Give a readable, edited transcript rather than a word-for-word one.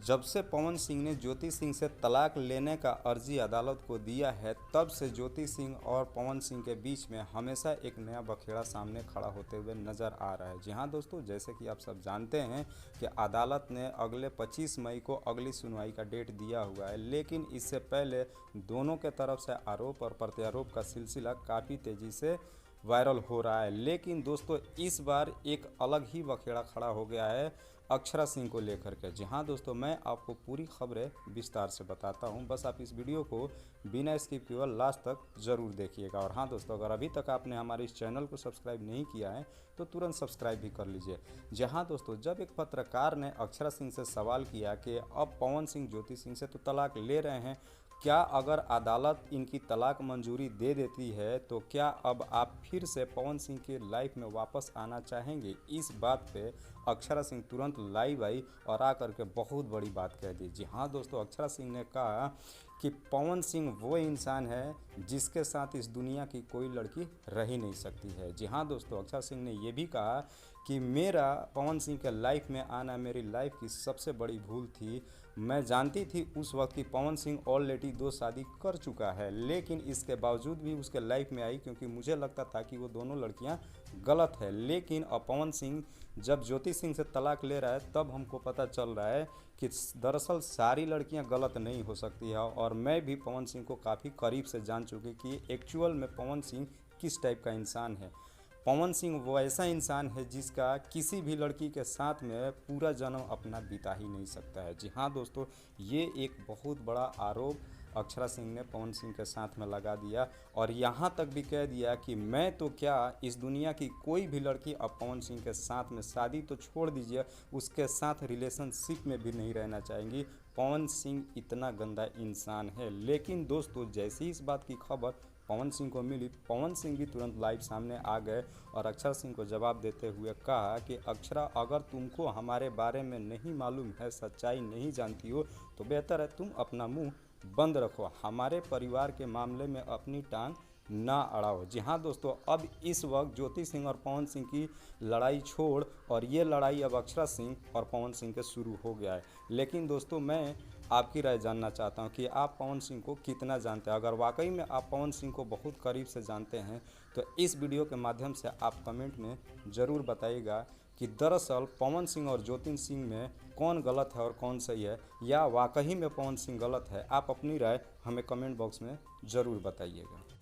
जब से पवन सिंह ने ज्योति सिंह से तलाक लेने का अर्जी अदालत को दिया है, तब से ज्योति सिंह और पवन सिंह के बीच में हमेशा एक नया बखेड़ा सामने खड़ा होते हुए नज़र आ रहा है। जी हाँ दोस्तों, जैसे कि आप सब जानते हैं कि अदालत ने अगले 25 मई को अगली सुनवाई का डेट दिया हुआ है, लेकिन इससे पहले दोनों के तरफ से आरोप और प्रत्यारोप का सिलसिला काफ़ी तेज़ी से वायरल हो रहा है। लेकिन दोस्तों, इस बार एक अलग ही बखेड़ा खड़ा हो गया है अक्षरा सिंह को लेकर के। जी हाँ दोस्तों, मैं आपको पूरी खबरें विस्तार से बताता हूँ, बस आप इस वीडियो को बिना स्किप किए लास्ट तक ज़रूर देखिएगा। और हाँ दोस्तों, अगर अभी तक आपने हमारे इस चैनल को सब्सक्राइब नहीं किया है तो तुरंत सब्सक्राइब भी कर लीजिए। जी हाँ दोस्तों, जब एक पत्रकार ने अक्षरा सिंह से सवाल किया कि अब पवन सिंह ज्योति सिंह से तो तलाक ले रहे हैं, क्या अगर अदालत इनकी तलाक मंजूरी दे देती है तो क्या अब आप फिर से पवन सिंह के लाइफ में वापस आना चाहेंगे? इस बात पे अक्षरा सिंह तुरंत लाइव आई और आकर के बहुत बड़ी बात कह दी। जी हाँ दोस्तों, अक्षरा सिंह ने कहा कि पवन सिंह वो इंसान है जिसके साथ इस दुनिया की कोई लड़की रह ही नहीं सकती है। जी हाँ दोस्तों, अक्षरा सिंह ने ये भी कहा कि मेरा पवन सिंह के लाइफ में आना मेरी लाइफ की सबसे बड़ी भूल थी। मैं जानती थी उस वक्त कि पवन सिंह ऑलरेडी 2 शादी कर चुका है, लेकिन इसके बावजूद भी उसके लाइफ में आई क्योंकि मुझे लगता था कि वो दोनों लड़कियां गलत है। लेकिन अब पवन सिंह जब ज्योति सिंह से तलाक ले रहा है, तब हमको पता चल रहा है कि दरअसल सारी लड़कियां गलत नहीं हो सकती है। और मैं भी पवन सिंह को काफ़ी करीब से जान चुकी कि एक्चुअल में पवन सिंह किस टाइप का इंसान है। पवन सिंह वो ऐसा इंसान है जिसका किसी भी लड़की के साथ में पूरा जन्म अपना बिता ही नहीं सकता है। जी हाँ दोस्तों, ये एक बहुत बड़ा आरोप अक्षरा सिंह ने पवन सिंह के साथ में लगा दिया और यहाँ तक भी कह दिया कि मैं तो क्या, इस दुनिया की कोई भी लड़की अब पवन सिंह के साथ में शादी तो छोड़ दीजिए, उसके साथ रिलेशनशिप में भी नहीं रहना चाहेंगी। पवन सिंह इतना गंदा इंसान है। लेकिन दोस्तों, जैसी इस बात की खबर पवन सिंह को मिली, पवन सिंह भी तुरंत लाइव सामने आ गए और अक्षरा सिंह को जवाब देते हुए कहा कि अक्षरा, अगर तुमको हमारे बारे में नहीं मालूम है, सच्चाई नहीं जानती हो, तो बेहतर है तुम अपना मुंह बंद रखो, हमारे परिवार के मामले में अपनी टांग ना अड़ाओ। जी हाँ दोस्तों, अब इस वक्त ज्योति सिंह और पवन सिंह की लड़ाई छोड़ और ये लड़ाई अब अक्षरा सिंह और पवन सिंह के शुरू हो गया है। लेकिन दोस्तों, मैं आपकी राय जानना चाहता हूं कि आप पवन सिंह को कितना जानते हैं। अगर वाकई में आप पवन सिंह को बहुत करीब से जानते हैं तो इस वीडियो के माध्यम से आप कमेंट में ज़रूर बताइएगा कि दरअसल पवन सिंह और ज्योति सिंह में कौन गलत है और कौन सही है, या वाकई में पवन सिंह गलत है। आप अपनी राय हमें कमेंट बॉक्स में ज़रूर बताइएगा।